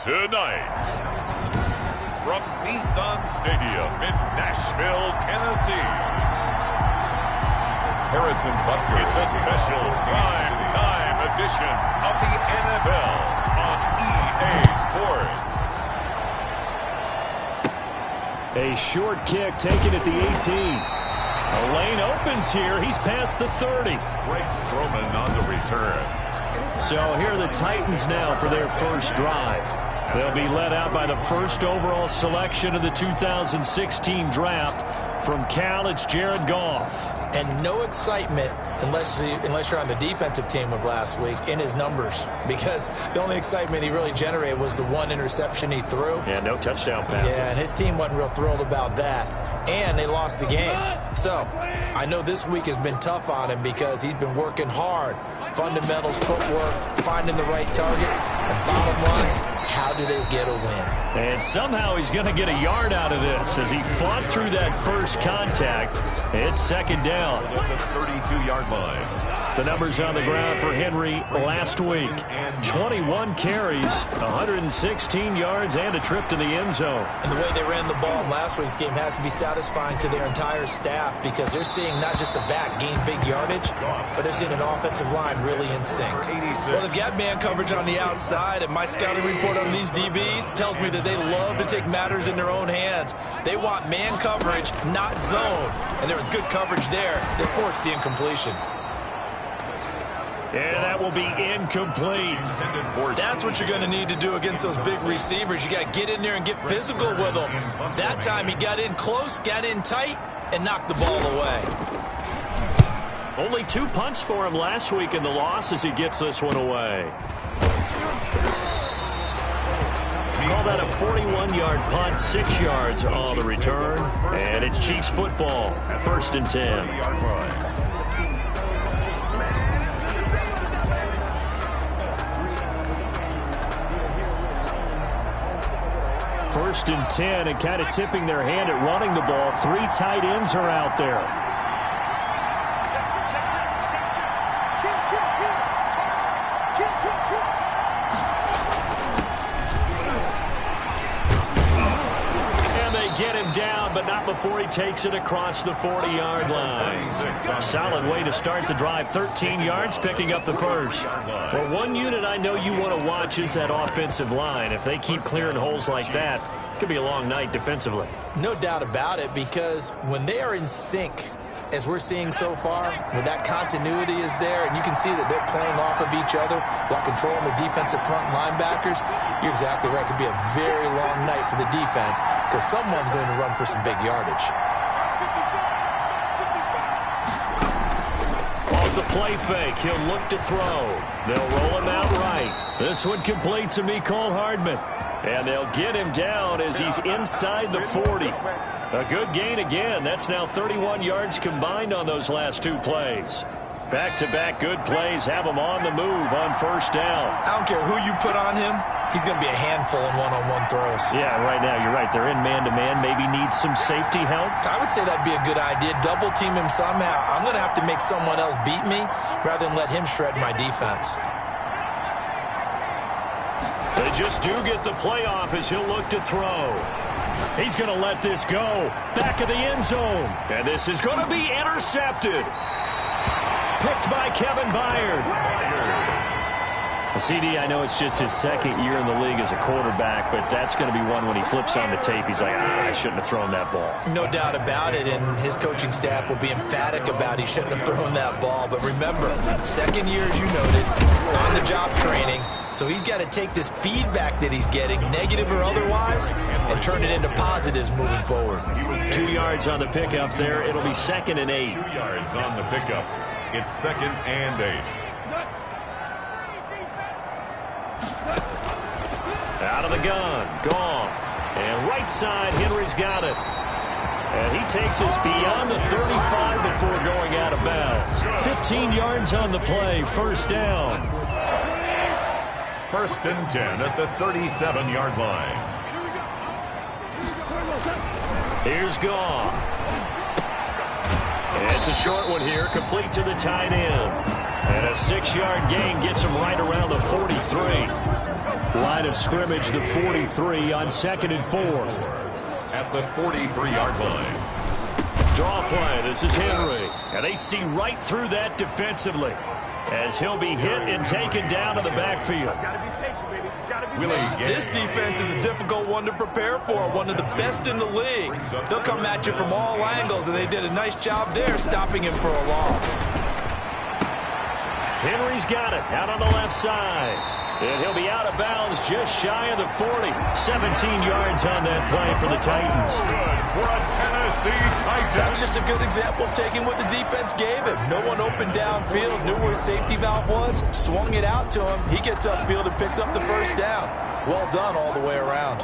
Tonight, from Nissan Stadium in Nashville, Tennessee, Harrison Butker. It's a special prime time edition of the NFL on EA Sports. A short kick taken at the 18. A lane opens here. He's past the 30. Greg Stroman on the return. So here are the Titans now for their first drive. They'll be led out by the first overall selection of the 2016 draft. From Cal, it's Jared Goff. And no excitement unless you're on the defensive team of last week in his numbers, because the only excitement he really generated was the one interception he threw. Yeah, no touchdown passes. Yeah, and his team wasn't real thrilled about that. And they lost the game. So I know this week has been tough on him because he's been working hard. Fundamentals, footwork, finding the right targets. And bottom line, how do they get a win? And somehow he's going to get a yard out of this as he fought through that first contact. It's second down. At the 32-yard line. The numbers on the ground for Henry last week. 21 carries, 116 yards, and a trip to the end zone. And the way they ran the ball in last week's game has to be satisfying to their entire staff, because they're seeing not just a back gain big yardage, but they're seeing an offensive line really in sync. Well, they've got man coverage on the outside, and my scouting report on these DBs tells me that they love to take matters in their own hands. They want man coverage, not zone. And there was good coverage there that forced the incompletion. And that will be incomplete. That's what you're going to need to do against those big receivers. You got to get in there and get physical with them. That time he got in close, got in tight, and knocked the ball away. Only 2 punts for him last week in the loss as he gets this one away. Call that a 41-yard punt, 6 yards on the return. And it's Chiefs football, 1st and 10. First and 10, and kind of tipping their hand at running the ball. 3 tight ends are out there. And they get him down, but not before he takes it across the 40-yard line. Solid way to start the drive. 13 yards, picking up the first. Well, one unit I know you want to watch is that offensive line. If they keep clearing holes like that, it could be a long night defensively. No doubt about it, because when they are in sync, as we're seeing so far, when that continuity is there, and you can see that they're playing off of each other while controlling the defensive front linebackers, you're exactly right. It could be a very long night for the defense, because someone's going to run for some big yardage. The play fake. He'll look to throw. They'll roll him out right. This one complete to Mecole Hardman. And they'll get him down as he's inside the 40. A good gain again. That's now 31 yards combined on those last 2 plays. Back-to-back good plays have him on the move on first down. I don't care who you put on him. He's going to be a handful in one-on-one throws. Yeah, right now, you're right. They're in man-to-man. Maybe needs some safety help. I would say that'd be a good idea. Double team him somehow. I'm going to have to make someone else beat me rather than let him shred my defense. They just do get the playoff as he'll look to throw. He's going to let this go. Back of the end zone. And this is going to be intercepted. Picked by Kevin Byard. CD, I know it's just his 2nd year in the league as a quarterback, but that's going to be one when he flips on the tape. He's like, I shouldn't have thrown that ball. No doubt about it, and his coaching staff will be emphatic about he shouldn't have thrown that ball. But remember, 2nd year, as you noted, on-the-job training. So he's got to take this feedback that he's getting, negative or otherwise, and turn it into positives moving forward. 2 yards on the pickup there. It'll be 2nd and 8. 2 yards on the pickup. It's 2nd and 8. Out of the gun, Goff. And right side, Henry's got it. And he takes us beyond the 35 before going out of bounds. 15 yards on the play, first down. 1st and 10 at the 37-yard line. Here's Goff. And it's a short one here, complete to the tight end. And a 6-yard gain gets him right around the 43. Line of scrimmage, the 43 on 2nd and 4. At the 43-yard line. Draw play. This is Henry. And they see right through that defensively as he'll be hit and taken down to the backfield. This defense is a difficult one to prepare for, one of the best in the league. They'll come at you from all angles, and they did a nice job there stopping him for a loss. Henry's got it out on the left side. And he'll be out of bounds just shy of the 40. 17 yards on that play for the Titans. For a Tennessee Titans. That was just a good example of taking what the defense gave him. No one open downfield, knew where his safety valve was, swung it out to him. He gets upfield and picks up the first down. Well done all the way around.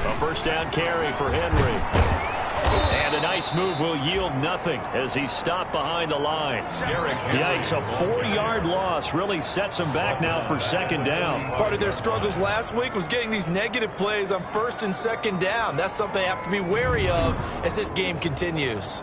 A first down carry for Henry. And a nice move will yield nothing as he's stopped behind the line. Yikes, a 4-yard loss really sets him back now for 2nd down. Part of their struggles last week was getting these negative plays on 1st and 2nd down. That's something they have to be wary of as this game continues.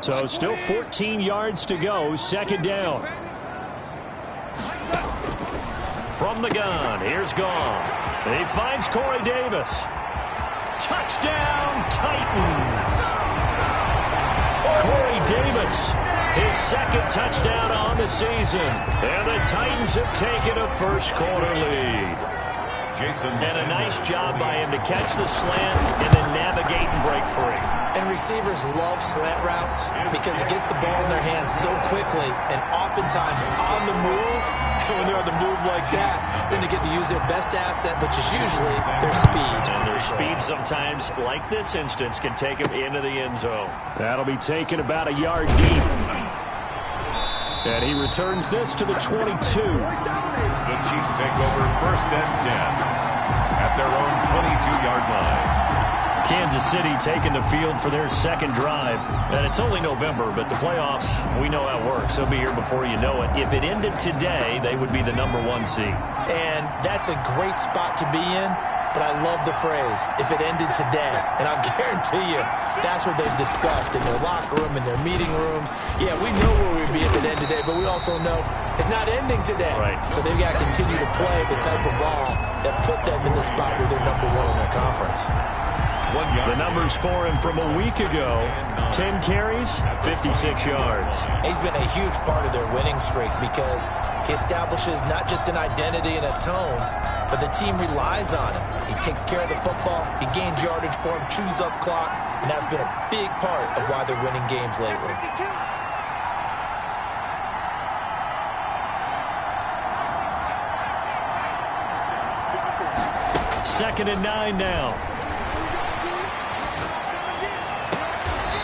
So still 14 yards to go, 2nd down. From the gun, here's Goff. He finds Corey Davis. Touchdown, Titans. Corey Davis, his 2nd touchdown on the season. And the Titans have taken a first-quarter lead. And a nice job by him to catch the slant and then navigate and break free. And receivers love slant routes because it gets the ball in their hands so quickly and oftentimes on the move. When they're on the move like that, then they get to use their best asset, which is usually their speed. And their speed sometimes, like this instance, can take them into the end zone. That'll be taken about a yard deep. And he returns this to the 22. The Chiefs take over 1st and 10 at their own 22-yard line. Kansas City taking the field for their 2nd drive. And it's only November, but the playoffs, we know how it works. They'll be here before you know it. If it ended today, they would be the #1 seed. And that's a great spot to be in. But I love the phrase, if it ended today. And I'll guarantee you, that's what they've discussed in their locker room, in their meeting rooms. Yeah, we know where we'd be if it ended today, but we also know it's not ending today. Right. So they've got to continue to play the type of ball that put them in the spot where they're #1 in their conference. The numbers for him from a week ago, 10 carries, 56 yards. He's been a huge part of their winning streak because he establishes not just an identity and a tone, but the team relies on him. He takes care of the football, he gains yardage for him, chews up clock, and that's been a big part of why they're winning games lately. Second and 9 now.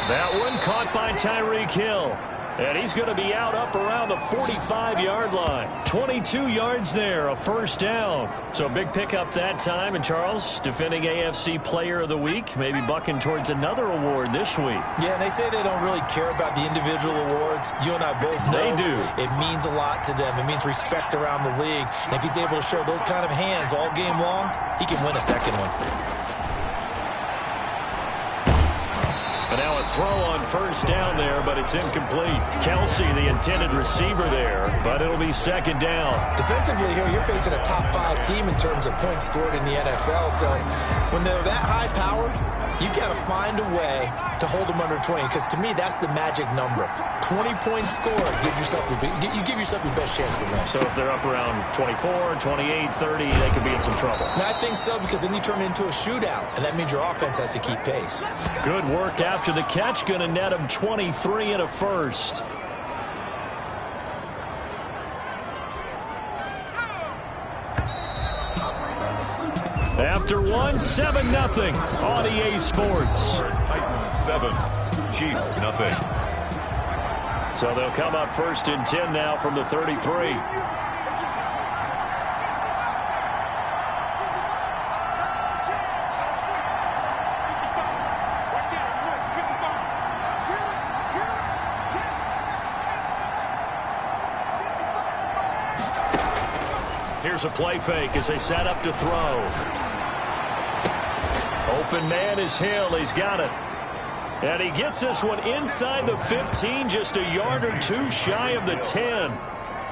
That one caught by Tyreek Hill. And he's going to be out up around the 45-yard line. 22 yards there, a first down. So a big pickup that time. And Charles, defending AFC Player of the Week, maybe bucking towards another award this week. Yeah, and they say they don't really care about the individual awards. You and I both know they do. It means a lot to them. It means respect around the league. And if he's able to show those kind of hands all game long, he can win a second one. And now a throw on first down there, but it's incomplete. Kelsey, the intended receiver there, but it'll be second down. Defensively here, you're facing a top-5 team in terms of points scored in the NFL. So when they're that high-powered, you got to find a way to hold them under 20, because to me, that's the magic number. 20 points scored, you give yourself your best chance to win. So if they're up around 24, 28, 30, they could be in some trouble. And I think so, because then you turn it into a shootout, and that means your offense has to keep pace. Good work after the catch, going to net him 23 and a first. After one, 7-0 on EA Sports. Titans 7, Chiefs nothing. So they'll come up 1st and 10 now from the 33. Here's a play fake as they set up to throw. Open man is Hill. He's got it. And he gets this one inside the 15, just a yard or two shy of the 10.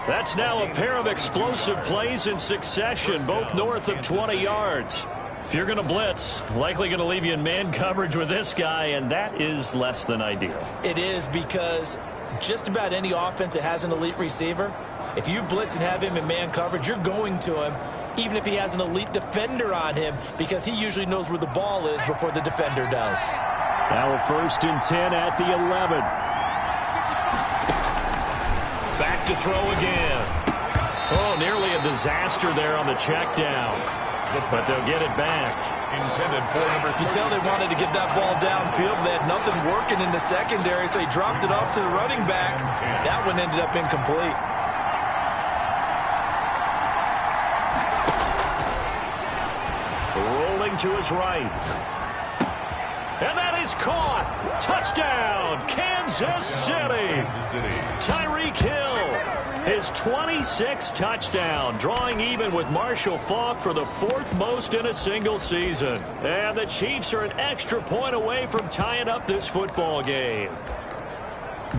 That's now a pair of explosive plays in succession, both north of 20 yards. If you're going to blitz, likely going to leave you in man coverage with this guy, and that is less than ideal. It is, because just about any offense that has an elite receiver, if you blitz and have him in man coverage, you're going to him, even if he has an elite defender on him, because he usually knows where the ball is before the defender does. Now a 1st and 10 at the 11. Back to throw again. Oh, nearly a disaster there on the check down. But they'll get it back. Intended for number 3. You can tell they wanted to get that ball downfield. They had nothing working in the secondary, so he dropped it off to the running back. That one ended up incomplete. Rolling to his right. And that is caught. Touchdown, Kansas City. Tyreek Hill, his 26th touchdown, drawing even with Marshall Faulk for the 4th most in a single season. And the Chiefs are an extra point away from tying up this football game.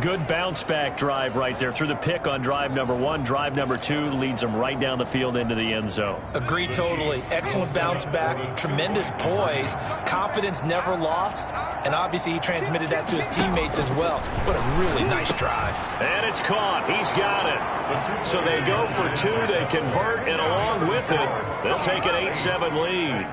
Good bounce-back drive right there through the pick on drive number 1. Drive number 2 leads them right down the field into the end zone. Agree totally. Excellent bounce-back, tremendous poise, confidence never lost, and obviously he transmitted that to his teammates as well. What a really nice drive. And it's caught. He's got it. So they go for 2. They convert, and along with it, they'll take an 8-7 lead.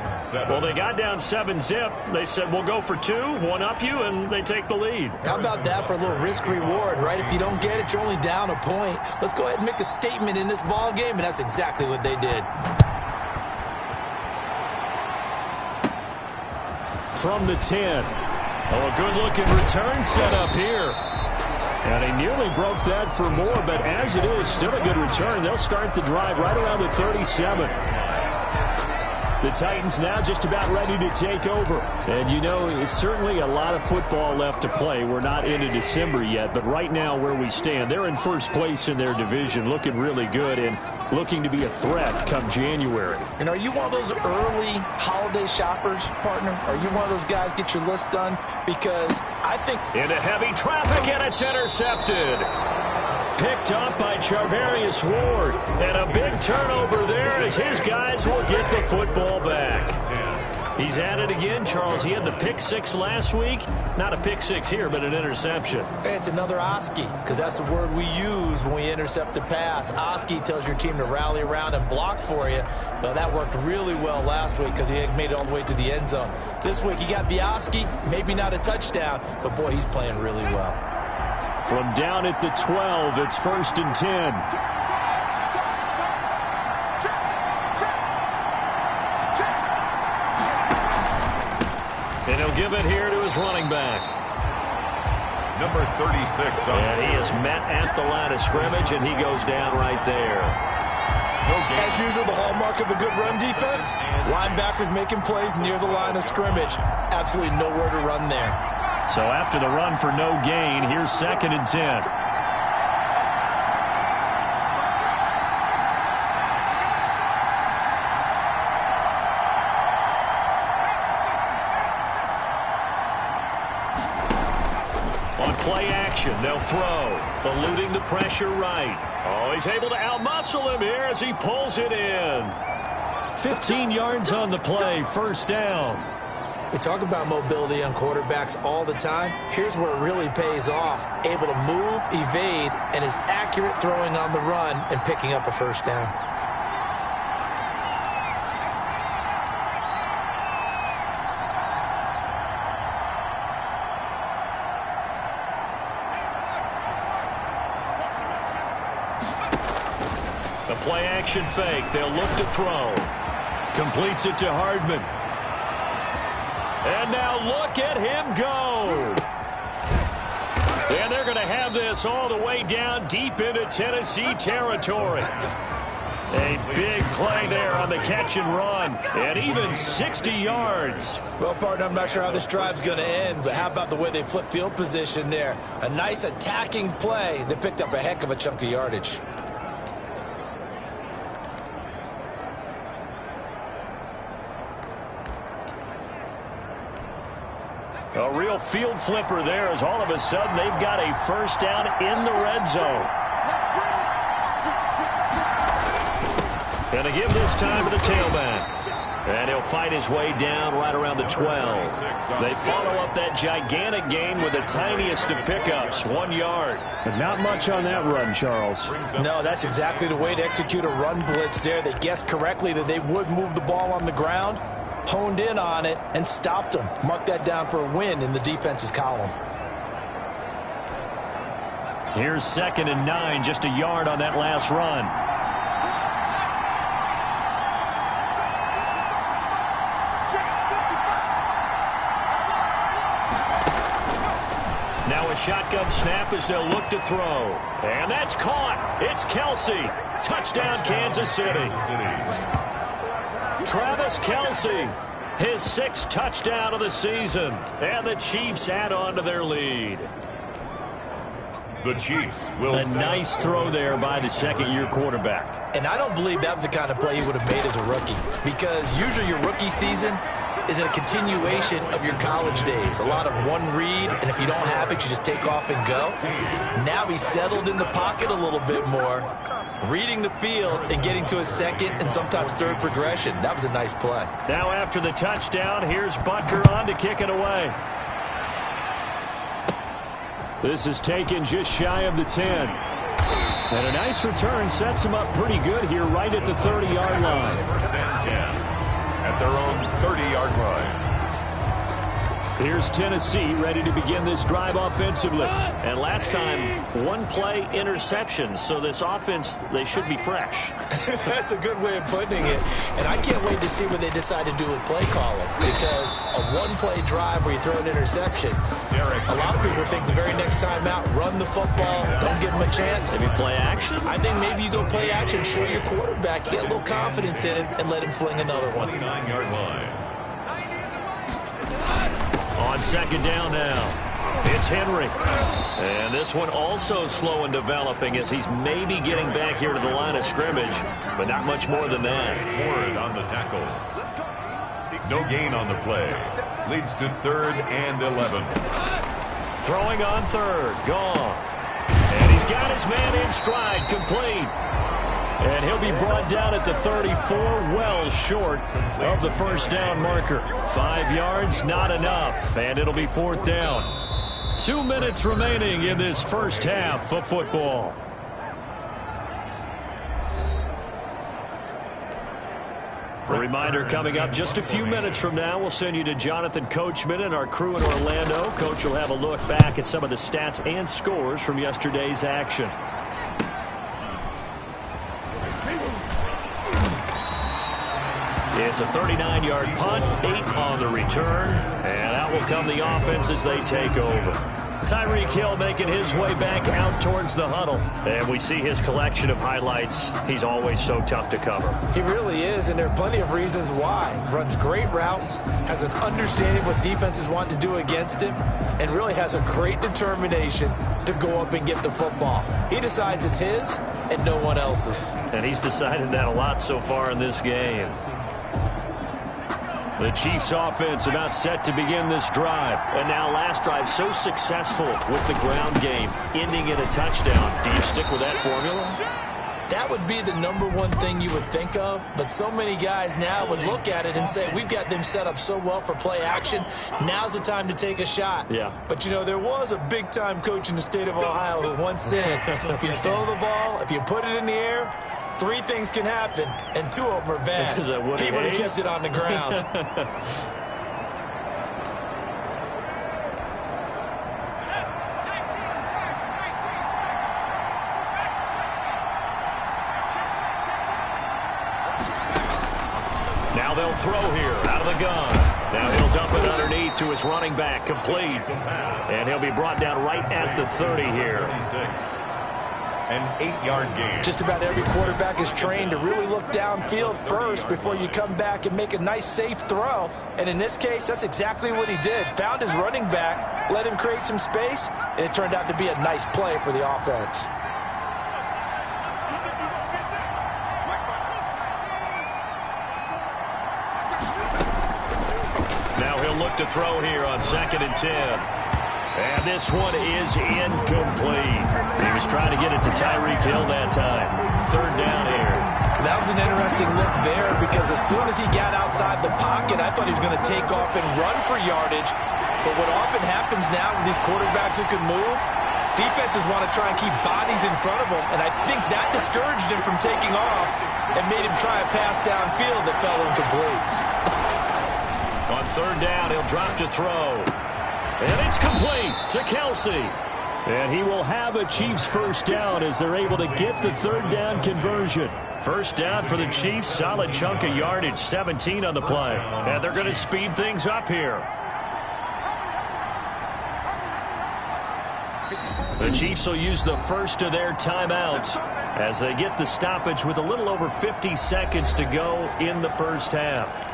Well, they got down 7-zip. They said, we'll go for 2, one-up you, and they take the lead. How about that for a little risk-reward, right? If you don't get it, you're only down a point. Let's go ahead and make a statement in this ball game, and that's exactly what they did. From the 10. Oh, a good-looking return set up here. And he nearly broke that for more, but as it is, still a good return. They'll start the drive right around the 37. The Titans now just about ready to take over. And, you know, it's certainly a lot of football left to play. We're not into December yet, but right now where we stand, they're in first place in their division, looking really good and looking to be a threat come January. And are you one of those early holiday shoppers, partner? Are you one of those guys get your list done? Because I think... Into heavy traffic, and it's intercepted. Picked up by Charvarius Ward. And a big turnover there as his guys will get the football back. He's at it again, Charles. He had the pick 6 last week. Not a pick 6 here, but an interception. It's another Oski, because that's the word we use when we intercept a pass. Oski tells your team to rally around and block for you. But that worked really well last week because he made it all the way to the end zone. This week he got the Oski, maybe not a touchdown, but boy, he's playing really well. From down at the 12, it's 1st and 10. And he'll give it here to his running back. Number 36. And he is met at the line of scrimmage, and he goes down right there. As usual, the hallmark of a good run defense, linebackers making plays near the line of scrimmage. Absolutely nowhere to run there. So after the run for no gain, here's 2nd and 10. On play action, they'll throw, eluding the pressure right. Oh, he's able to outmuscle him here as he pulls it in. 15 yards on the play, 1st down. We talk about mobility on quarterbacks all the time. Here's where it really pays off. Able to move, evade, and is accurate throwing on the run and picking up a 1st down. A play action fake. They'll look to throw. Completes it to Hardman. And now look at him go. And they're going to have this all the way down deep into Tennessee territory. A big play there on the catch and run, and even 60 yards. Well, partner, I'm not sure how this drive's going to end, but how about the way they flip field position there? A nice attacking play that picked up a heck of a chunk of yardage. A real field flipper there as all of a sudden they've got a first down in the red zone. Going to give this time to the tailback. And he'll fight his way down right around the 12. They follow up that gigantic gain with the tiniest of pickups, 1 yard. But not much on that run, Charles. No, that's exactly the way to execute a run blitz there. They guessed correctly that they would move the ball on the ground, honed in on it, and stopped them. Mark that down for a win in the defense's column. Here's 2nd and 9, just a yard on that last run. Now a shotgun snap as they'll look to throw. And that's caught. It's Kelsey. Touchdown, Kansas City. Travis Kelsey, his 6th touchdown of the season. And the Chiefs add on to their lead. The Chiefs will A nice throw there by the second-year quarterback. And I don't believe that was the kind of play he would have made as a rookie, because usually your rookie season is a continuation of your college days. A lot of one read, and if you don't have it, you just take off and go. Now he's settled in the pocket a little bit more, reading the field and getting to his second and sometimes third progression. That was a nice play. Now after the touchdown, here's Butker on to kick it away. This is taken just shy of the 10. And a nice return sets him up pretty good here right at the 30-yard line. 1st and 10 at their own 30-yard line. Here's Tennessee ready to begin this drive offensively. And last time, 1-play interception. So this offense, they should be fresh. That's a good way of putting it. And I can't wait to see what they decide to do with play calling, because a 1-play drive where you throw an interception, a lot of people think the very next time out, run the football, don't give them a chance. Maybe play action? I think maybe you go play action, show your quarterback, get a little confidence in it, and let him fling another one. 29-yard line. On 2nd down now, it's Henry. And this one also slow in developing as he's maybe getting back here to the line of scrimmage, but not much more than that. Ward on the tackle. No gain on the play. Leads to 3rd and 11. Throwing on 3rd, Goff. And he's got his man in stride, complete. And he'll be brought down at the 34, well short of the first down marker. 5 yards, not enough, and it'll be 4th down. 2 minutes remaining in this first half of football. A reminder coming up just a few minutes from now, we'll send you to Jonathan Coachman and our crew in Orlando. Coach will have a look back at some of the stats and scores from yesterday's action. It's a 39-yard punt, 8 on the return, and out will come the offense as they take over. Tyreek Hill making his way back out towards the huddle. And we see his collection of highlights. He's always so tough to cover. He really is, and there are plenty of reasons why. Runs great routes, has an understanding of what defenses want to do against him, and really has a great determination to go up and get the football. He decides it's his and no one else's. And he's decided that a lot so far in this game. The Chiefs offense about set to begin this drive. And now last drive so successful with the ground game, ending in a touchdown. Do you stick with that formula? That would be the #1 thing you would think of, but so many guys now would look at it and say, we've got them set up so well for play action, now's the time to take a shot. Yeah. But, you know, there was a big-time coach in the state of Ohio who once said, if you throw the ball, if you put it in the air, 3 things can happen, and 2 of them are bad. Is that Woody He would have Hayes? kept it on the ground. Now they'll throw here out of the gun. Now he'll dump it underneath to his running back, complete. And he'll be brought down right at the 30 here. An 8-yard gain. Just about every quarterback is trained to really look downfield first before you come back and make a nice, safe throw. And in this case, that's exactly what he did. Found his running back, let him create some space, and it turned out to be a nice play for the offense. Now he'll look to throw here on 2nd and 10. And this one is incomplete. He was trying to get it to Tyreek Hill that time. 3rd down here. That was an interesting look there because as soon as he got outside the pocket, I thought he was going to take off and run for yardage. But what often happens now with these quarterbacks who can move, defenses want to try and keep bodies in front of them. And I think that discouraged him from taking off and made him try a pass downfield that fell incomplete. On 3rd down, he'll drop to throw. And it's complete to Kelsey. And he will have a Chiefs 1st down as they're able to get the 3rd down conversion. 1st down for the Chiefs. Solid chunk of yardage. 17 on the play. And they're going to speed things up here. The Chiefs will use the first of their timeouts as they get the stoppage with a little over 50 seconds to go in the 1st half.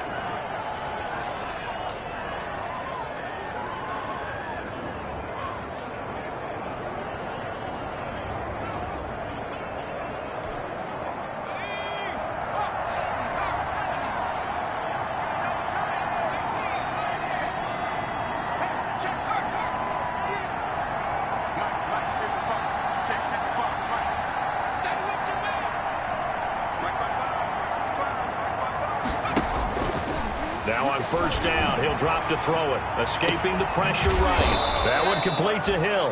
Now on 1st down, he'll drop to throw it, escaping the pressure right. That one complete to Hill.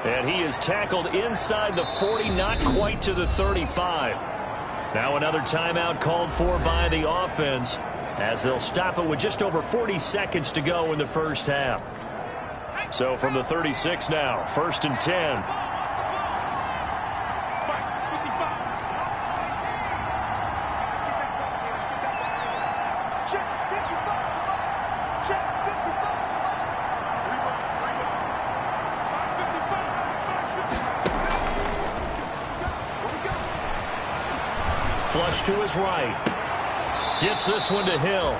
And he is tackled inside the 40, not quite to the 35. Now another timeout called for by the offense as they'll stop it with just over 40 seconds to go in the 1st half. So from the 36 now, 1st and 10. Flush to his right. Gets this one to Hill.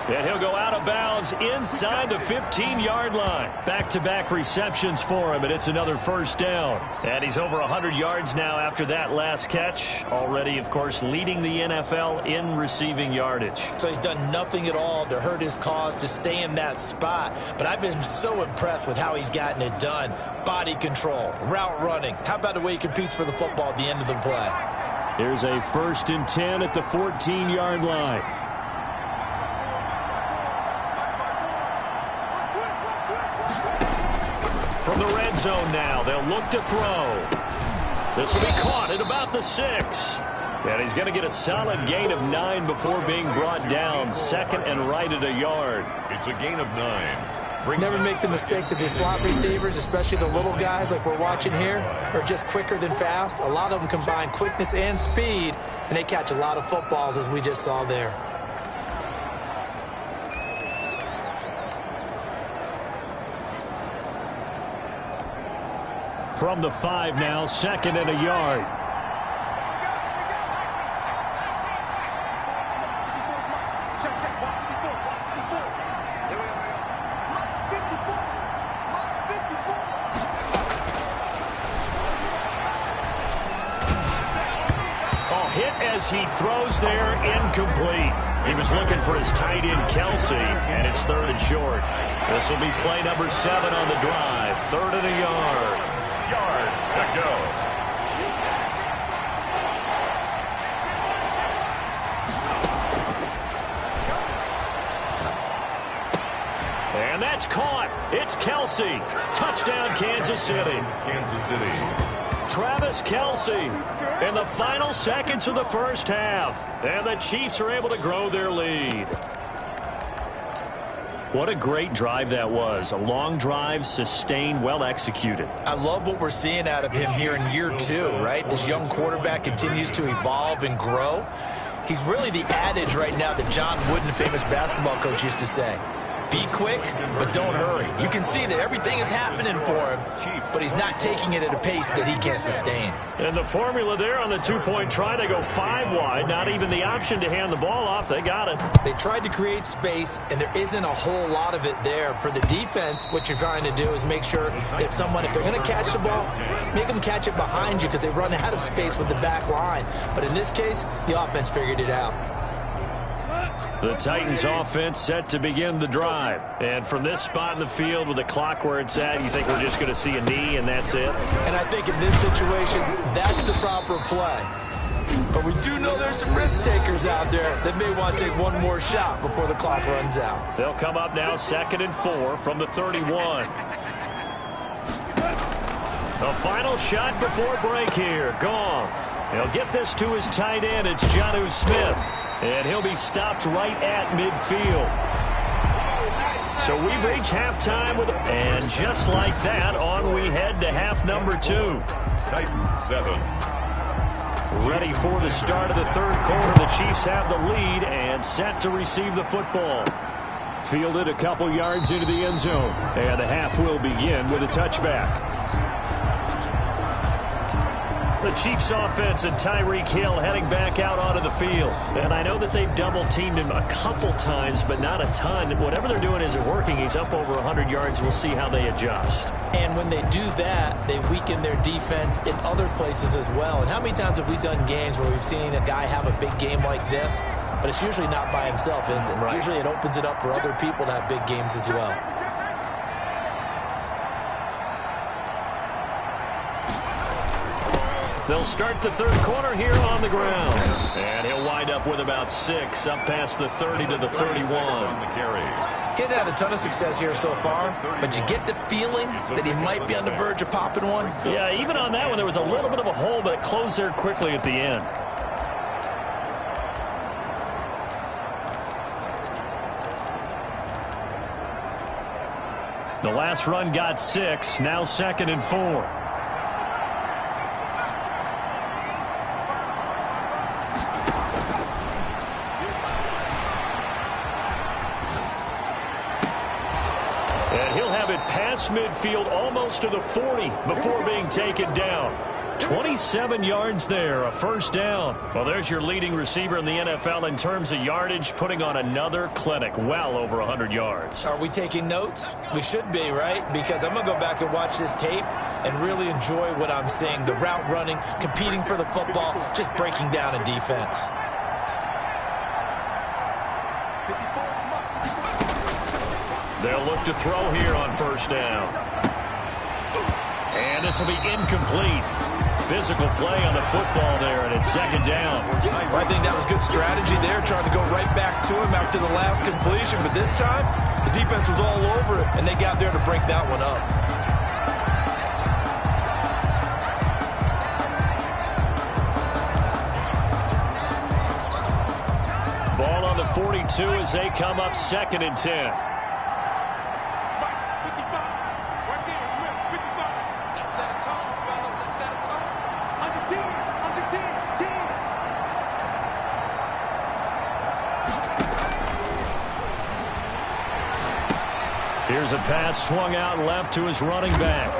And he'll go out of bounds inside the 15-yard line. Back-to-back receptions for him, and it's another 1st down. And he's over 100 yards now after that last catch. Already, of course, leading the NFL in receiving yardage. So he's done nothing at all to hurt his cause to stay in that spot. But I've been so impressed with how he's gotten it done. Body control, route running. How about the way he competes for the football at the end of the play? Here's a 1st and 10 at the 14-yard line. From the red zone now, they'll look to throw. This will be caught at about the 6. And he's going to get a solid gain of 9 before being brought down. 2nd and right at a yard. It's a gain of 9. Never make the mistake that the slot receivers, especially the little guys like we're watching here, are just quicker than fast. A lot of them combine quickness and speed, and they catch a lot of footballs, as we just saw there. From the 5 now, 2nd and a yard. As he throws there, incomplete. He was looking for his tight end, Kelsey, and it's 3rd and short. This will be play number 7 on the drive. 3rd and a yard. Yard to go. And that's caught. It's Kelsey. Touchdown, Kansas City. Kansas City. Travis Kelsey in the final seconds of the 1st half. And the Chiefs are able to grow their lead. What a great drive that was. A long drive, sustained, well executed. I love what we're seeing out of him here in year 2, right? This young quarterback continues to evolve and grow. He's really the adage right now that John Wooden, famous basketball coach, used to say. Be quick, but don't hurry. You can see that everything is happening for him, but he's not taking it at a pace that he can't sustain. And the formula there on the two-point try, they go 5 wide. Not even the option to hand the ball off. They got it. They tried to create space, and there isn't a whole lot of it there. For the defense, what you're trying to do is make sure if they're going to catch the ball, make them catch it behind you because they run out of space with the back line. But in this case, the offense figured it out. The Titans offense set to begin the drive. And from this spot in the field with the clock where it's at, you think we're just going to see a knee and that's it? And I think in this situation, that's the proper play. But we do know there's some risk takers out there that may want to take one more shot before the clock runs out. They'll come up now 2nd and 4 from the 31. The final shot before break here. Goff. He'll get this to his tight end. It's Jonnu Smith. And he'll be stopped right at midfield. So we've reached halftime with, and just like that, on we head to half number 2. Titans 7. Ready for the start of the third quarter. The Chiefs have the lead and set to receive the football. Fielded a couple yards into the end zone. And the half will begin with a touchback. The Chiefs offense and Tyreek Hill heading back out onto the field. And I know that they've double-teamed him a couple times, but not a ton. Whatever they're doing isn't working. He's up over 100 yards. We'll see how they adjust. And when they do that, they weaken their defense in other places as well. And how many times have we done games where we've seen a guy have a big game like this, but it's usually not by himself, is it? Right. Usually it opens it up for other people to have big games as well. They'll start the third quarter here on the ground. And he'll wind up with about 6, up past the 30 to the 31. He's had a ton of success here so far, but you get the feeling that he might be on the verge of popping one. Yeah, even on that one, there was a little bit of a hole, but it closed there quickly at the end. The last run got 6, now 2nd and 4. Past midfield almost to the 40 before being taken down. 27 yards there, a first down. Well, there's your leading receiver in the NFL in terms of yardage, putting on another clinic, well over 100 yards. Are we taking notes? We should be, right? Because I'm going to go back and watch this tape and really enjoy what I'm seeing. The route running, competing for the football, just breaking down a defense. They'll look to throw here on first down. And this will be incomplete. Physical play on the football there, and it's 2nd down. Well, I think that was good strategy there, trying to go right back to him after the last completion. But this time, the defense was all over it, and they got there to break that one up. Ball on the 42 as they come up 2nd and 10. Here's a pass swung out left to his running back.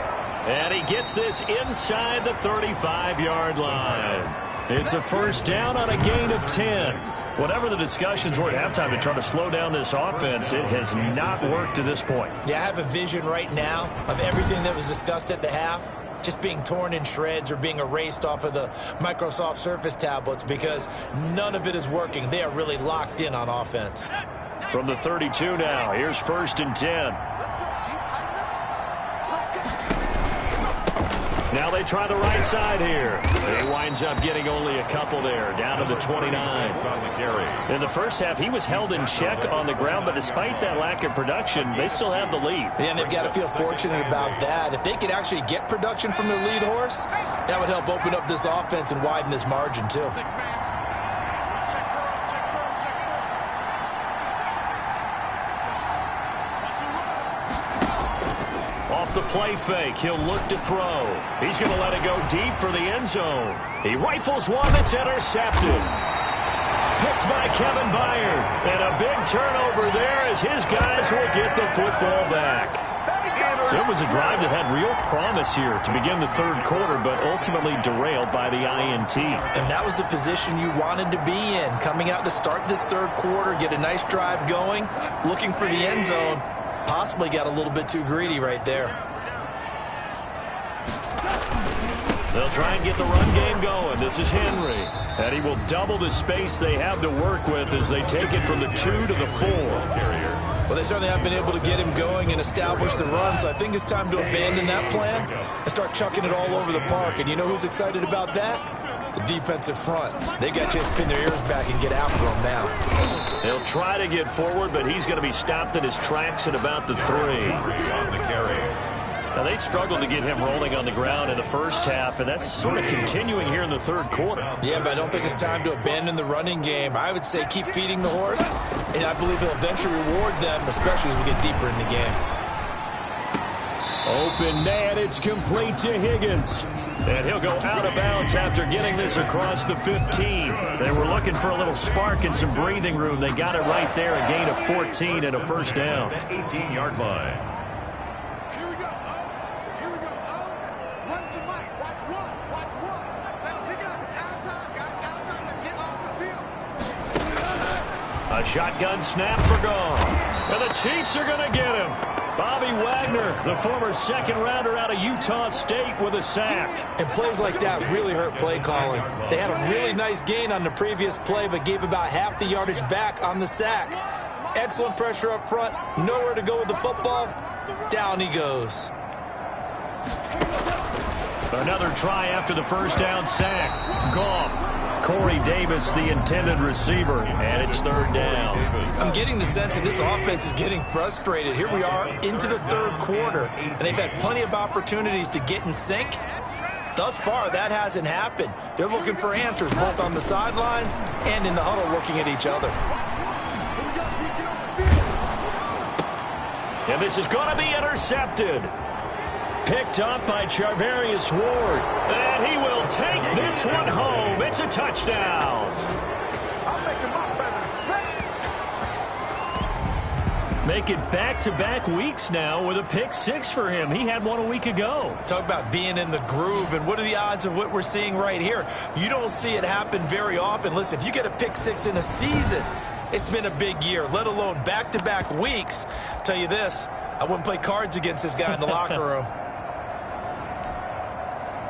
And he gets this inside the 35-yard line. It's a first down on a gain of 10. Whatever the discussions were at halftime to try to slow down this offense, it has not worked to this point. Yeah, I have a vision right now of everything that was discussed at the half just being torn in shreds or being erased off of the Microsoft Surface tablets because none of it is working. They are really locked in on offense. From the 32 now, here's 1st and 10. Now they try the right side here. He winds up getting only a couple there, down to the 29. In the first half, he was held in check on the ground, but despite that lack of production, they still have the lead. Yeah, and they've got to feel fortunate about that. If they could actually get production from their lead horse, that would help open up this offense and widen this margin, too. The play fake, he'll look to throw. He's going to let it go deep for the end zone. He rifles one that's intercepted. Blocked by Kevin Byard. And a big turnover there as his guys will get the football back. So it was a drive that had real promise here to begin the third quarter, but ultimately derailed by the INT. And that was the position you wanted to be in. Coming out to start this third quarter, get a nice drive going, looking for the end zone. Possibly got a little bit too greedy right there. They'll try and get the run game going. This is Henry. And he will double the space they have to work with as they take it from the 2 to the 4. Well, they certainly have been able to get him going and establish the run, so I think it's time to abandon that plan and start chucking it all over the park. And you know who's excited about that? The defensive front. They got a chance to pin their ears back and get after him now. He'll try to get forward, but he's going to be stopped in his tracks at about the 3. On the carry. Now, they struggled to get him rolling on the ground in the first half, and that's sort of continuing here in the third quarter. Yeah, but I don't think it's time to abandon the running game. I would say keep feeding the horse, and I believe he'll eventually reward them, especially as we get deeper in the game. Open man, it's complete to Higgins. And he'll go out of bounds after getting this across the 15. They were looking for a little spark and some breathing room. They got it right there, a gain of 14 and a first down. 18-yard line. A shotgun snap for Goff. And the Chiefs are going to get him. Bobby Wagner, the former second-rounder out of Utah State, with a sack. And plays like that really hurt play calling. They had a really nice gain on the previous play, but gave about half the yardage back on the sack. Excellent pressure up front. Nowhere to go with the football. Down he goes. Another try after the first down sack. Goff. Corey Davis, the intended receiver, and it's third down. I'm getting the sense that this offense is getting frustrated. Here we are into the third quarter, and they've had plenty of opportunities to get in sync. Thus far, that hasn't happened. They're looking for answers both on the sidelines and in the huddle looking at each other. And this is going to be intercepted. Picked up by Charvarius Ward. And he will take this one home. It's a touchdown. Make it back-to-back weeks now with a pick 6 for him. He had one a week ago. Talk about being in the groove, and what are the odds of what we're seeing right here? You don't see it happen very often. Listen, if you get a pick 6 in a season, it's been a big year, let alone back-to-back weeks. I'll tell you this, I wouldn't play cards against this guy in the locker room.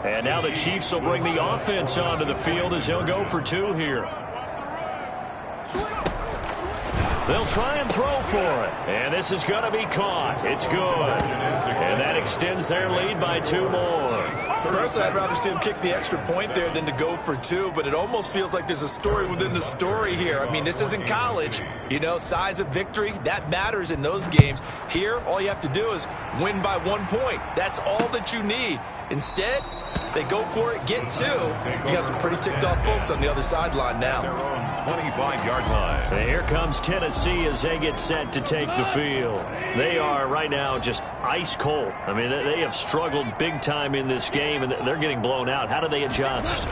And now the Chiefs will bring the offense onto the field as he'll go for 2 here. They'll try and throw for it. And this is going to be caught. It's good. And that extends their lead by 2 more. Personally, I'd rather see him kick the extra point there than to go for 2, but it almost feels like there's a story within the story here. I mean, this isn't college. You know, size of victory, that matters in those games. Here, all you have to do is win by 1 point. That's all that you need. Instead, they go for it, get 2. You got some pretty ticked-off folks on the other sideline now. Their own 25-yard line. And here comes Tennessee as they get set to take the field. They are right now just ice cold. I mean, they have struggled big time in this game, and they're getting blown out. How do they adjust?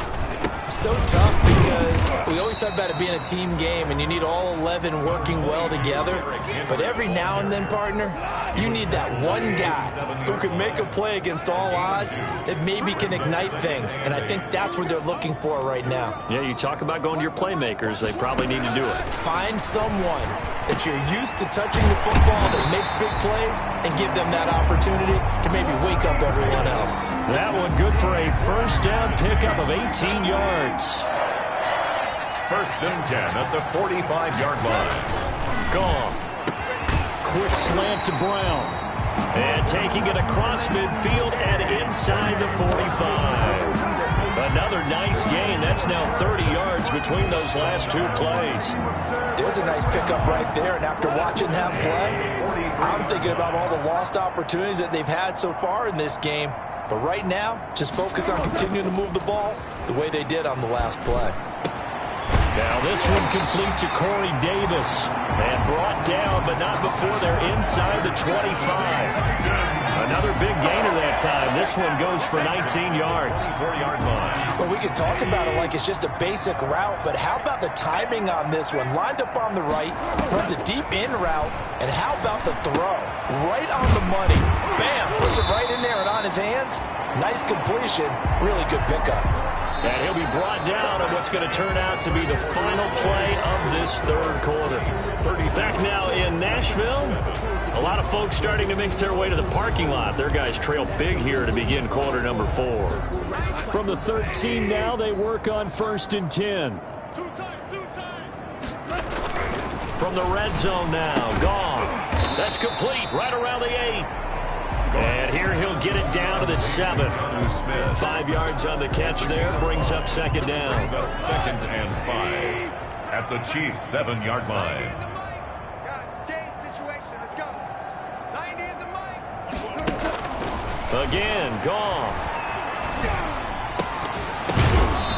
So tough because we always talk about it being a team game and you need all 11 working well together. But every now and then, partner, you need that one guy who can make a play against all odds that maybe can ignite things. And I think that's what they're looking for right now. Yeah, you talk about going to your playmakers. They probably need to do it. Find someone that you're used to touching the football that makes big plays and give them that opportunity to maybe wake up everyone else. That one good for a first down pickup of 18 yards. First and 10 at the 45-yard line. Gone. Quick slant to Brown. And taking it across midfield and inside the 45. Another nice gain. That's now 30 yards between those last 2 plays. There's a nice pickup right there, and after watching him play, I'm thinking about all the lost opportunities that they've had so far in this game. But right now, just focus on continuing to move the ball the way they did on the last play. Now this one complete to Corey Davis. And brought down, but not before they're inside the 25. Another big gainer that time. This one goes for 19 yards. 4-yard line. Well, we can talk about it like it's just a basic route, but how about the timing on this one? Lined up on the right, runs a deep in route, and how about the throw? Right on the money. Bam! Puts it right in there and on his hands. Nice completion. Really good pickup. And he'll be brought down on what's going to turn out to be the final play of this third quarter. Back now in Nashville. A lot of folks starting to make their way to the parking lot. Their guys trail big here to begin quarter number 4. From the 13 now, they work on 1st and 10. From the red zone now, gone. That's complete right around the 8. And here he'll get it down to the 7. 5 yards on the catch there. Brings up 2nd down. 2nd and 5 at the Chiefs' 7-yard line. Again, Goff.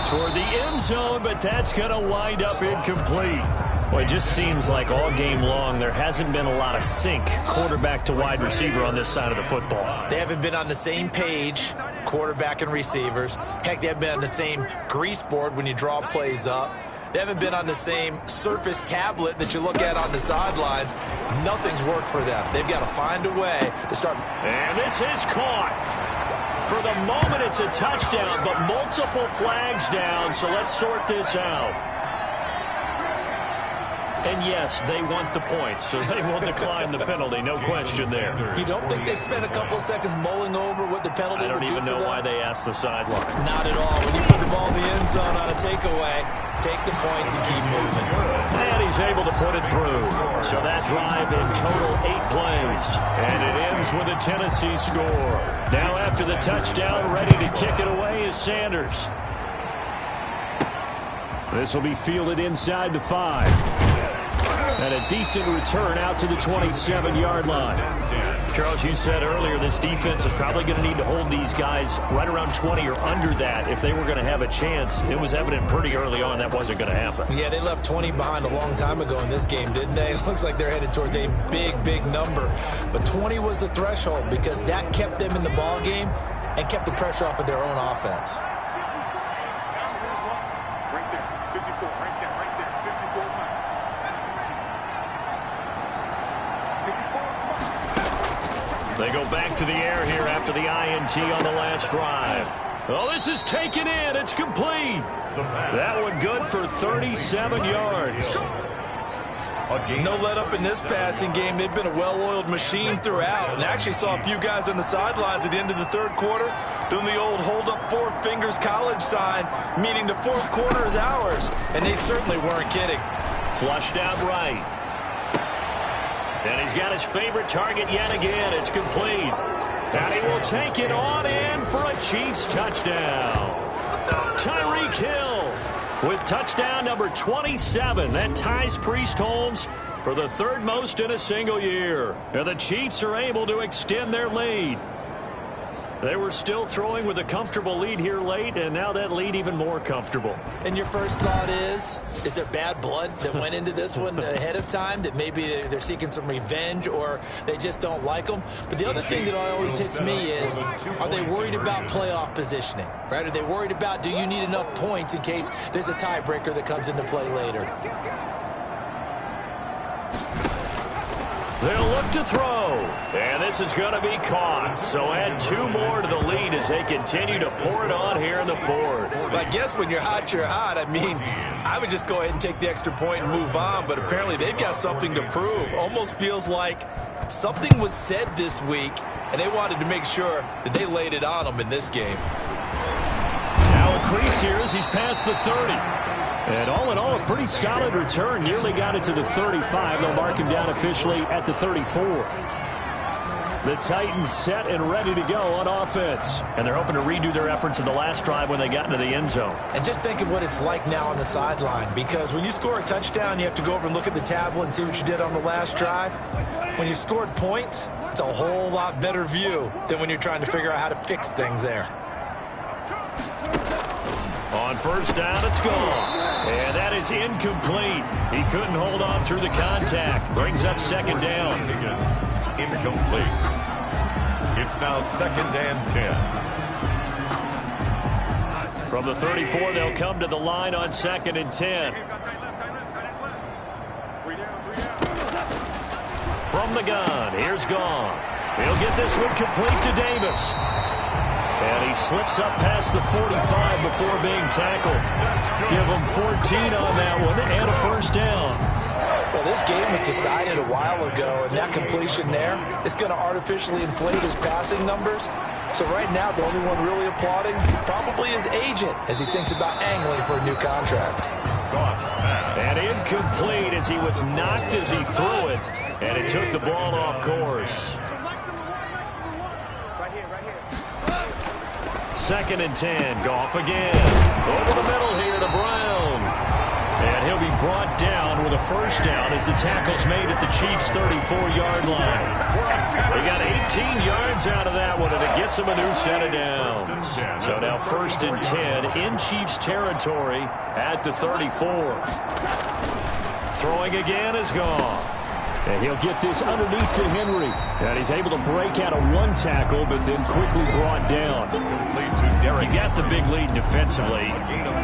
Toward the end zone, but that's going to wind up incomplete. Well, it just seems like all game long there hasn't been a lot of sync quarterback to wide receiver on this side of the football. They haven't been on the same page, quarterback and receivers. Heck, they haven't been on the same grease board when you draw plays up. They haven't been on the same Surface tablet that you look at on the sidelines. Nothing's worked for them. They've got to find a way to start. And this is caught. For the moment, it's a touchdown, but multiple flags down, so let's sort this out. And yes, they want the points, so they will decline the penalty, no question there. You don't think they spent a couple of seconds mulling over what the penalty would do for them? I don't even know why they asked the sideline. Not at all. When you put the ball in the end zone on a takeaway, take the points and keep moving. And he's able to put it through. So that drive in total 8 plays. And it ends with a Tennessee score. Now after the touchdown, ready to kick it away is Sanders. This will be fielded inside the 5. And a decent return out to the 27-yard line. Charles, you said earlier this defense is probably going to need to hold these guys right around 20 or under that if they were going to have a chance. It was evident pretty early on that wasn't going to happen. Yeah, they left 20 behind a long time ago in this game, didn't they? It looks like they're headed towards a big, big number. But 20 was the threshold because that kept them in the ball game and kept the pressure off of their own offense. They go back to the air here after the INT on the last drive. Oh, this is taken in. It's complete. That one good for 37 yards. No let up in this passing game. They've been a well-oiled machine throughout. And actually saw a few guys on the sidelines at the end of the third quarter doing the old hold up 4 fingers college sign, meaning the fourth quarter is ours. And they certainly weren't kidding. Flushed out right. And he's got his favorite target yet again. It's complete. And he will take it on in for a Chiefs touchdown. Tyreek Hill with touchdown number 27. That ties Priest Holmes for the 3rd most in a single year. And the Chiefs are able to extend their lead. They were still throwing with a comfortable lead here late, and now that lead even more comfortable. And your first thought is there bad blood that went into this one ahead of time, that maybe they're seeking some revenge or they just don't like them? But the other thing that always hits me is, are they worried about playoff positioning? Right? Are they worried about, do you need enough points in case there's a tiebreaker that comes into play later? They'll look to throw, and this is going to be caught. So add 2 more to the lead as they continue to pour it on here in the 4th. Well, I guess when you're hot, you're hot. I mean, I would just go ahead and take the extra point and move on, but apparently they've got something to prove. Almost feels like something was said this week, and they wanted to make sure that they laid it on them in this game. Now a crease here as he's past the 30. And all in all, a pretty solid return. Nearly got it to the 35. They'll mark him down officially at the 34. The Titans set and ready to go on offense. And they're hoping to redo their efforts in the last drive when they got into the end zone. And just think of what it's like now on the sideline. Because when you score a touchdown, you have to go over and look at the tablet and see what you did on the last drive. When you scored points, it's a whole lot better view than when you're trying to figure out how to fix things there. On first down, it's gone. And that is incomplete. He couldn't hold on through the contact. Brings up second down. Incomplete. It's now 2nd and 10. From the 34, they'll come to the line on 2nd and 10. From the gun, here's Goff. He'll get this one complete to Davis. And he slips up past the 45 before being tackled. Give him 14 on that one and a first down. Well, this game was decided a while ago, and that completion there is going to artificially inflate his passing numbers. So right now, the only one really applauding probably his agent as he thinks about angling for a new contract. And incomplete as he was knocked as he threw it, and it took the ball off course. 2nd and 10. Goff again. Over the middle here to Brown. And he'll be brought down with a first down as the tackle's made at the Chiefs' 34-yard line. They got 18 yards out of that one, and it gets them a new set of downs. So now 1st and 10 in Chiefs territory at the 34. Throwing again is Goff. And he'll get this underneath to Henry. And he's able to break out of one tackle, but then quickly brought down. You got the big lead defensively.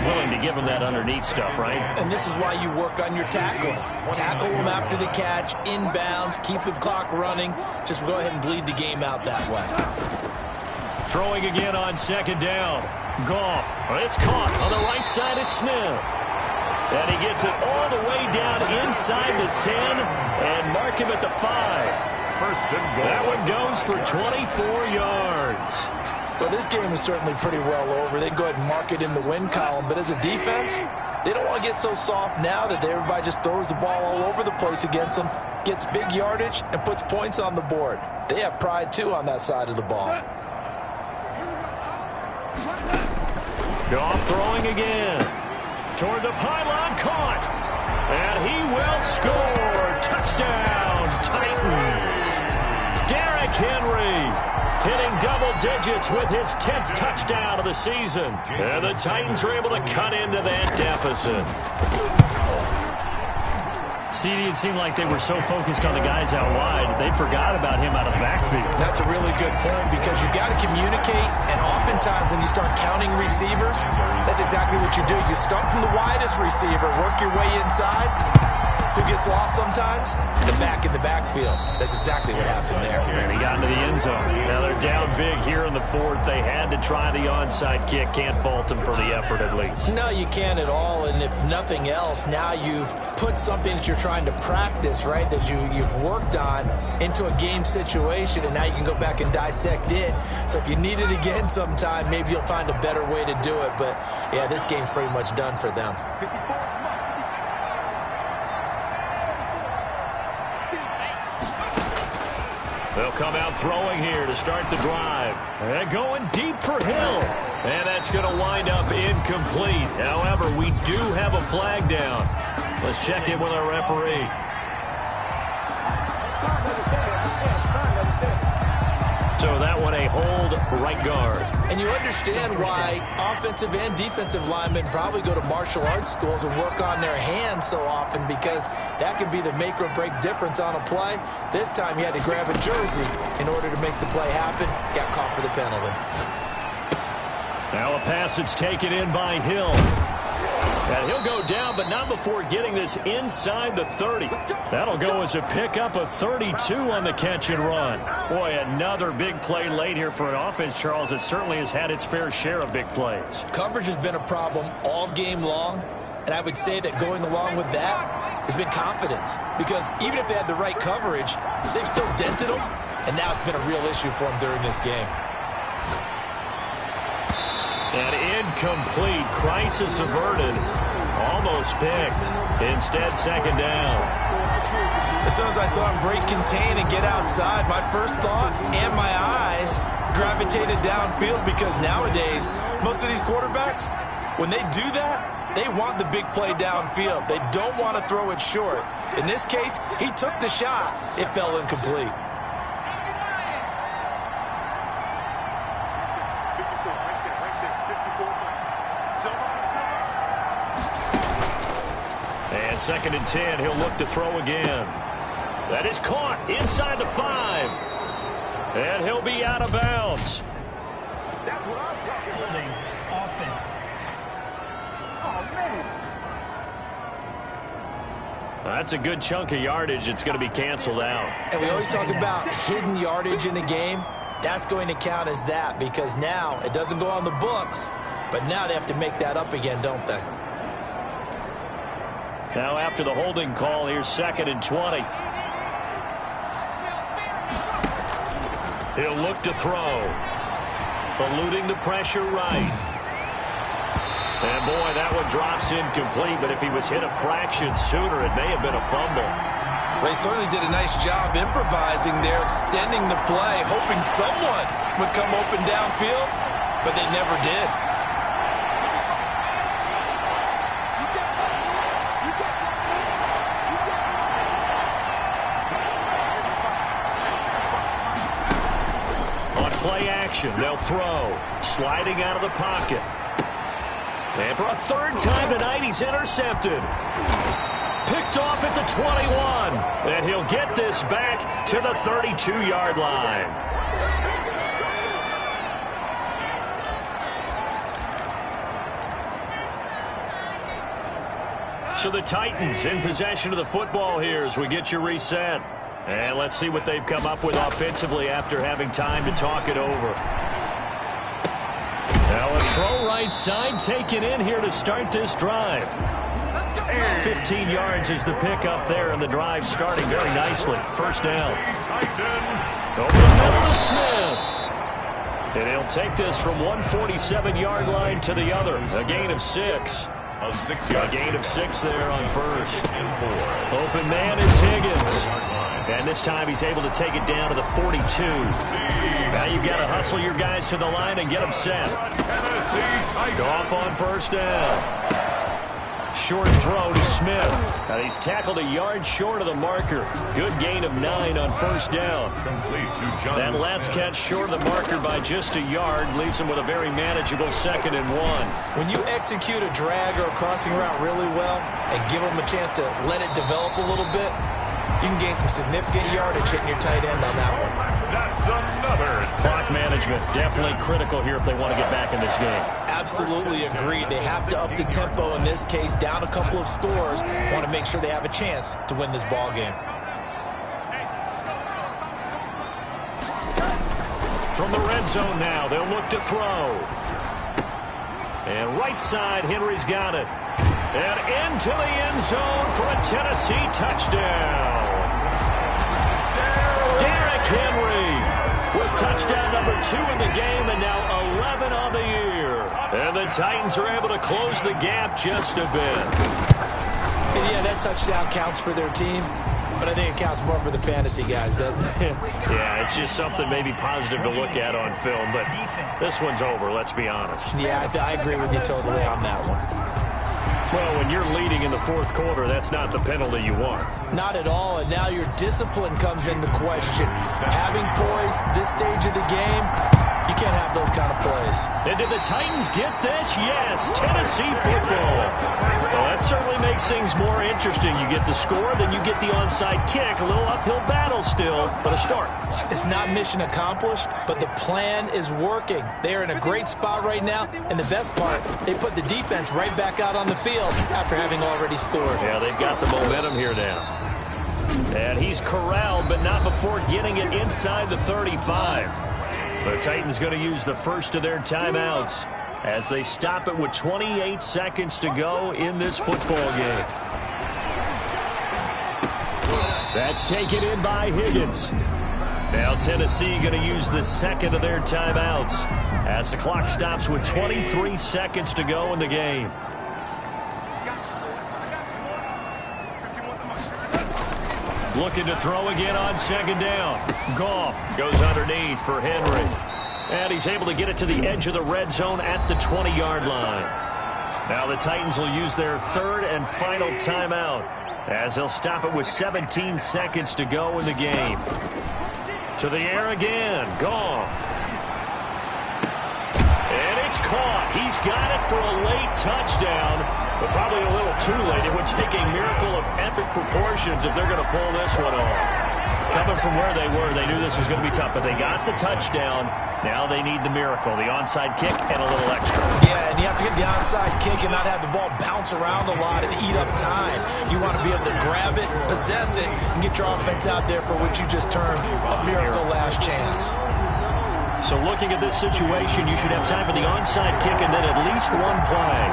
Willing to give him that underneath stuff, right? And this is why you work on your tackling. Tackle them after the catch, inbounds, keep the clock running. Just go ahead and bleed the game out that way. Throwing again on 2nd down. Goff. It's caught on the right side at Smith. And he gets it all the way down inside the 10 and mark him at the 5. First and goal. That one goes for 24 yards. Well, this game is certainly pretty well over. They can go ahead and mark it in the win column. But as a defense, they don't want to get so soft now that everybody just throws the ball all over the place against them, gets big yardage, and puts points on the board. They have pride, too, on that side of the ball. Goff throwing again. Toward the pylon, caught. And he will score. Touchdown, Titans. Derrick Henry hitting double digits with his 10th touchdown of the season. And the Titans were able to cut into that deficit. CD, it seemed like they were so focused on the guys out wide, they forgot about him out of the backfield. That's a really good point because you've got to communicate, and oftentimes when you start counting receivers, that's exactly what you do. You start from the widest receiver, work your way inside. Who gets lost sometimes? The back in the backfield. That's exactly what happened there. And he got into the end zone. Now they're down big here in the 4th. They had to try the onside kick. Can't fault them for the effort at least. No, you can't at all. And if nothing else, now you've put something that you're trying to practice, right, that you've worked on into a game situation, and now you can go back and dissect it. So if you need it again sometime, maybe you'll find a better way to do it. But, yeah, this game's pretty much done for them. They'll come out throwing here to start the drive. And going deep for Hill. And that's going to wind up incomplete. However, we do have a flag down. Let's check in with our referee. So that one a hold right guard. And you understand why offensive and defensive linemen probably go to martial arts schools and work on their hands so often, because that can be the make or break difference on a play. This time he had to grab a jersey in order to make the play happen. Got caught for the penalty. Now a pass that's taken in by Hill. And he'll go down, but not before getting this inside the 30. That'll go as a pickup of 32 on the catch and run. Boy, another big play late here for an offense, Charles, that certainly has had its fair share of big plays. Coverage has been a problem all game long, and I would say that going along with that has been confidence. Because even if they had the right coverage, they've still dented them, and now it's been a real issue for them during this game. And incomplete. Crisis averted. Almost picked. Instead, second down. As soon as I saw him break contain and get outside, my first thought and my eyes gravitated downfield, because nowadays, most of these quarterbacks, when they do that, they want the big play downfield. They don't want to throw it short. In this case, he took the shot. It fell incomplete. 2nd and 10. He'll look to throw again. That is caught inside the 5. And he'll be out of bounds. Holding offense. Oh, man. That's a good chunk of yardage. It's going to be canceled out. And we always talk about hidden yardage in a game. That's going to count as that because now it doesn't go on the books, but now they have to make that up again, don't they? Now after the holding call, here's 2nd and 20. He'll look to throw. Eluding the pressure right. And boy, that one drops incomplete, but if he was hit a fraction sooner, it may have been a fumble. They certainly did a nice job improvising there, extending the play, hoping someone would come open downfield, but they never did. On play action, they'll throw. Sliding out of the pocket. And for a 3rd time tonight, he's intercepted. Picked off at the 21. And he'll get this back to the 32-yard line. So the Titans in possession of the football here as we get you reset. And let's see what they've come up with offensively after having time to talk it over. Now a throw right side taken in here to start this drive. 15 yards is the pickup there, and the drive starting very nicely. 1st down. Over the middle to Smith. And he'll take this from 147-yard line to the other. A gain of 6. A gain of 6 there on 1st. Open man is Higgins. And this time he's able to take it down to the 42. Now you've got to hustle your guys to the line and get them set. Off on 1st down. Short throw to Smith. And he's tackled a yard short of the marker. Good gain of 9 on 1st down. That last catch short of the marker by just a yard leaves him with a very manageable 2nd and 1. When you execute a drag or a crossing route really well and give them a chance to let it develop a little bit, you can gain some significant yardage hitting your tight end on that one. That's another. Clock management definitely critical here if they want to get back in this game. Absolutely agreed. They have to up the tempo in this case, down a couple of scores. Want to make sure they have a chance to win this ball game. From the red zone now, they'll look to throw. And right side, Henry's got it. And into the end zone for a Tennessee touchdown. Derrick Henry with touchdown number 2 in the game and now 11 on the year. And the Titans are able to close the gap just a bit. And yeah, that touchdown counts for their team, but I think it counts more for the fantasy guys, doesn't it? Yeah, it's just something maybe positive to look at on film, but this one's over, let's be honest. Yeah, I agree with you totally on that one. Well, when you're leading in the 4th quarter, that's not the penalty you want. Not at all, and now your discipline comes into question. Having poise this stage of the game, you can't have those kind of plays. And did the Titans get this? Yes, Tennessee football. Well, that certainly makes things more interesting. You get the score, then you get the onside kick. A little uphill battle still, but a start. It's not mission accomplished, but the plan is working. They're in a great spot right now, and the best part, they put the defense right back out on the field after having already scored. Yeah, they've got the momentum here now. And he's corralled, but not before getting it inside the 35. The Titans going to use the first of their timeouts as they stop it with 28 seconds to go in this football game. That's taken in by Higgins. Now Tennessee going to use the second of their timeouts as the clock stops with 23 seconds to go in the game. Looking to throw again on 2nd down. Goff goes underneath for Henry. And he's able to get it to the edge of the red zone at the 20-yard line. Now the Titans will use their 3rd and final timeout as they'll stop it with 17 seconds to go in the game. To the air again. Goff. And It's caught. He's got it for a late touchdown, but probably a little too late. It would take a miracle of epic proportions if they're going to pull this one off. Coming from where they were, they knew this was going to be tough, but they got the touchdown. Now they need the miracle, the onside kick and a little extra. Yeah, and you have to get the onside kick and not have the ball bounce around a lot and eat up time. You want to be able to grab it, possess it, and get your offense out there for what you just termed a miracle last chance. So looking at this situation, you should have time for the onside kick and then at least one play.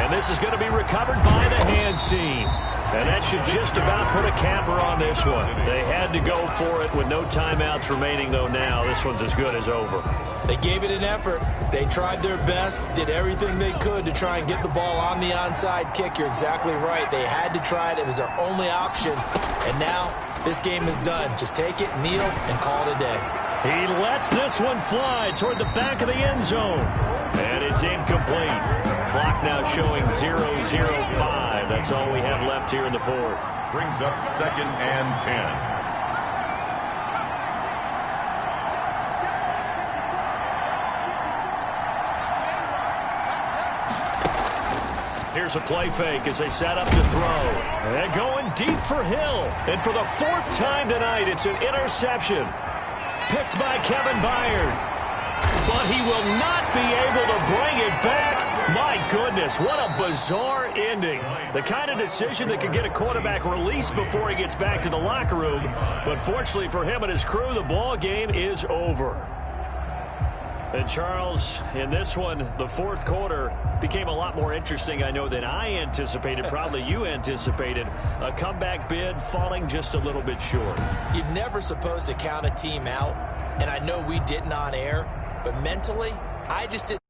And this is going to be recovered by the hands team. And that should just about put a capper on this one. They had to go for it with no timeouts remaining, though now. This one's as good as over. They gave it an effort. They tried their best, did everything they could to try and get the ball on the onside kick. You're exactly right. They had to try it. It was their only option. And now this game is done. Just take it, kneel, and call it a day. He lets this one fly toward the back of the end zone. And it's incomplete. Clock now showing 0:05. That's all we have left here in the fourth. Brings up 2nd and 10. Here's a play fake as they set up to throw. And going deep for Hill. And for the 4th time tonight, it's an interception. Picked by Kevin Byard. But he will not be able to bring it back. My goodness, what a bizarre ending. The kind of decision that could get a quarterback released before he gets back to the locker room. But fortunately for him and his crew, the ball game is over. And Charles, in this one, the 4th quarter became a lot more interesting, I know, than I anticipated. Probably you anticipated. A comeback bid falling just a little bit short. You're never supposed to count a team out, and I know we didn't on air, but mentally, I just didn't.